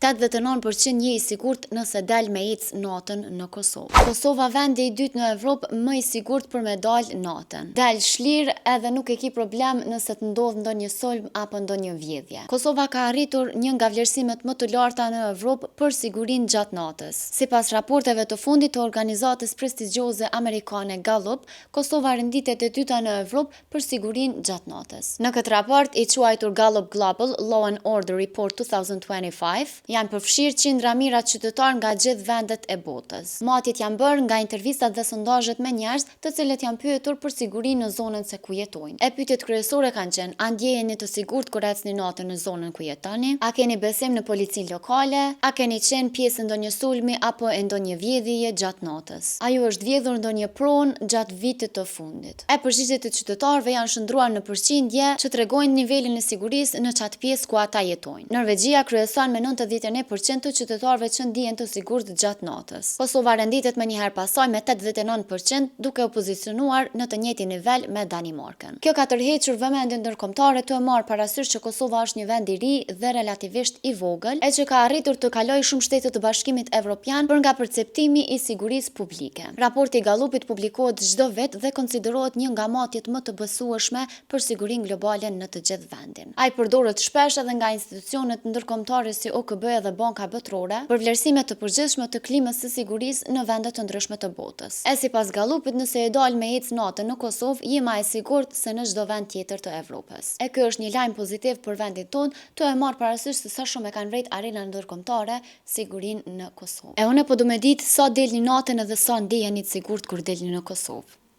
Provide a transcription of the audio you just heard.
89% je i sigurt nëse del me ecë natën në Kosovë. Kosova vendi i dytë në Evropë më i sigurt për me dalë natën. Del shlirë edhe nuk e ki problem nëse të ndodh ndonjë sulm apo ndonjë vjedhje. Kosova ka arritur një nga vlerësimet më të larta në Evropë për sigurinë gjatë natës. Sipas raporteve të fundit të organizatës prestigjioze amerikane Gallup, Kosova renditet e dyta në Evropë për sigurinë gjatë natës. Në këtë raport, i quajtur Gallup Global Law and Order Report 2025, janë përfshirë qindra mira qytetarë nga gjithë vendet e botës. Matjet janë bërë nga intervistat dhe sondazhet me njerëz të cilët janë pyetur për sigurinë në zonën se ku jetojnë. E pyetjet kryesore kanë qenë: a ndjeheni të sigurt kur ecni natën në zonën ku jetoni? A keni besim në policinë lokale? A keni qenë pjesë ndonjë sulmi apo e ndonjë vjedhje gjatë natës? A ju është vjedhur ndonjë pronë gjatë vitit të fundit? E përgjigjet e qytetarëve janë shndruar në përqindje që tregojnë nivelin e sigurisë në çat pjesë ku ata jetojnë. Norvegjia kryeson me 91% të qytetarëve që ndihen të sigurt gjatë natës. Kosova renditet më njëherë pas saj me 89%, duke u pozicionuar në të njëjtin nivel me Danimarkën. Kjo ka tërhequr vëmendjen ndërkombëtare të marrë parasysh që Kosova është një vend i ri dhe relativisht i vogël, e që ka arritur të kalojë shumë shtete të Bashkimit Evropian për nga perceptimi i sigurisë publike. Raporti i Gallupit publikohet çdo vit dhe konsiderohet një nga matjet më të besueshme për sigurinë globale në të gjithë vendin. Ai përdoret shpesh edhe nga institucionet ndërkombëtare si OKB dhe Banka Botërore për vlerësime të përgjithshme të klimës së sigurisë në vende të ndryshme të botës. E sipas Gallupit, nëse e dal me ecë natën në Kosovë, je më i sigurt se në çdo vend tjetër të Evropës. E ky është një lajm pozitiv për vendin tonë, të e marrë parasysh se sa shumë e kanë vrejt arena ndërkombëtare sigurinë në Kosovë. E unë po du me ditë sa delni natën edhe sa ndjeheni të sigurt kur delni në Kosovë.